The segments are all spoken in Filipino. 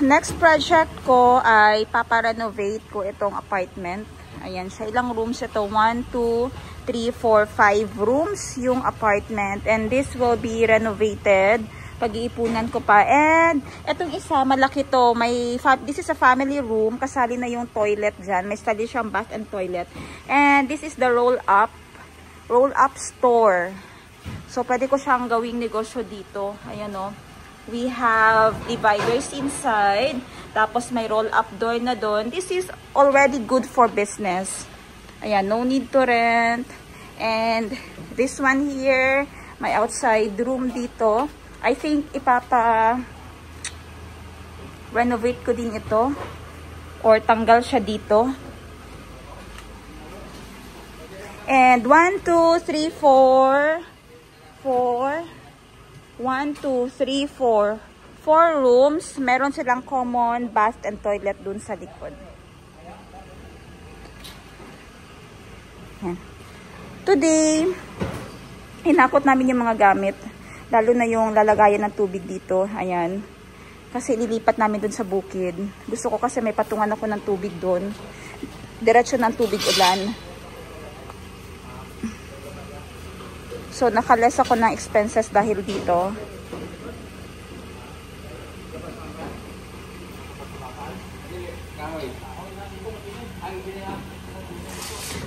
Next project ko ay paparenovate ko itong apartment. Ayan siya. Ilang rooms ito? 1, 2, 3, 4, 5 rooms yung apartment. And this will be renovated. Pag-iipunan ko pa. And itong isa, malaki to. This is a family room. Kasali na yung toilet dyan. May study siyang bath and toilet. And this is the roll-up store. So, pwede ko siyang gawing negosyo dito. Ayan o. We have dividers inside. Tapos may roll-up door na doon. This is already good for business. Ayan, no need to rent. And this one here, may outside room dito. I think renovate ko din ito. Or tanggal siya dito. And 1, 2, 3, 4. 1, 2, 3, 4. 4 rooms. Meron silang common bath and toilet dun sa likod. Yan. Today, hinakot namin yung mga gamit. Lalo na yung lalagayan ng tubig dito. Ayan. Kasi lilipat namin dun sa bukid. Gusto ko kasi may patungan ako ng tubig dun. Diretso ng tubig ulan. So, nakaless ako ng expenses dahil dito.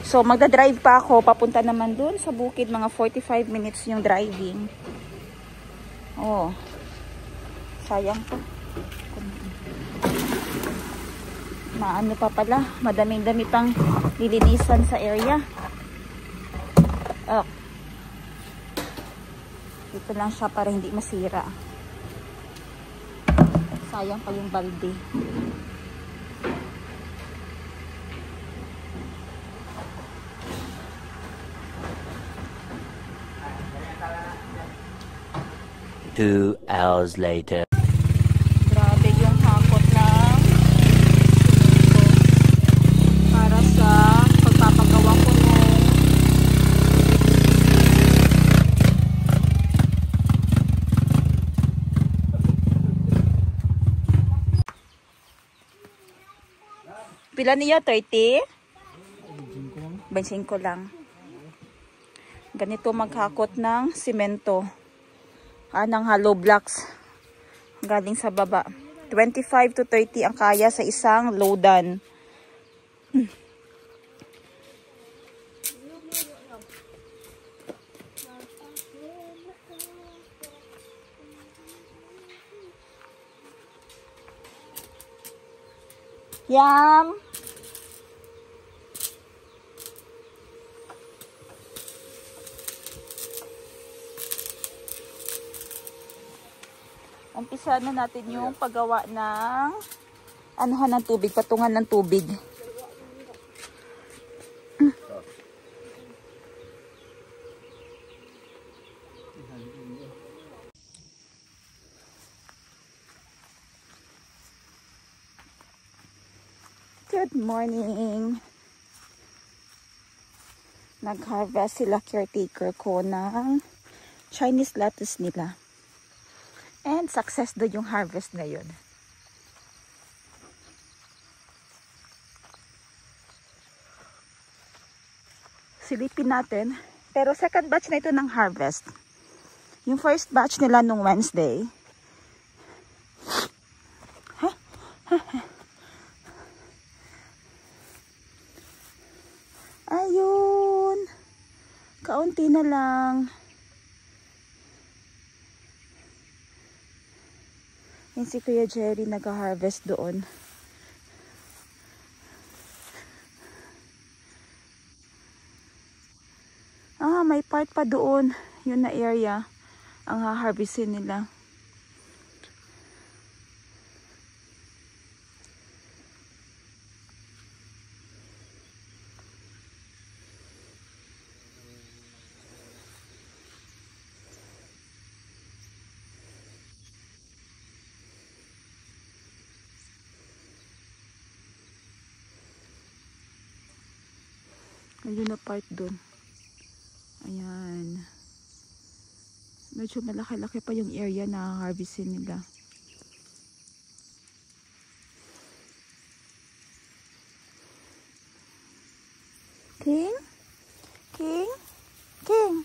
So, magdadrive pa ako. Papunta naman dun sa bukid. Mga 45 minutes yung driving. Oh. Sayang po. Maano pa pala. Madaming-dami pang lilinisan sa area. Oh. Dito lang siya para hindi masira. Sayang pa yung balde. Two hours later. Grabe yung hakot ng para sa pagpapagawa ko nung pila niya 30? 25 lang. Ganito maghakot ng simento. Ng hollow blocks galing sa baba. 25 to 30 ang kaya sa isang loadan. Yum! Umpisa na natin yung paggawa ng anuhan ng tubig, patungan ng tubig. Good morning. Nag-harvest sila caretaker ko ng Chinese lettuce nila. And success doon yung harvest ngayon. Silipin natin. Pero second batch na ito ng harvest. Yung first batch nila nung Wednesday. Ayun. Kaunti na lang. Yan si Kuya Jerry nag-harvest doon. May part pa doon. Yun na area. Ang ha-harvestin nila. Ayun na part doon. Ayan. Medyo malaki-laki pa yung area na harvestin nila. King? King? King?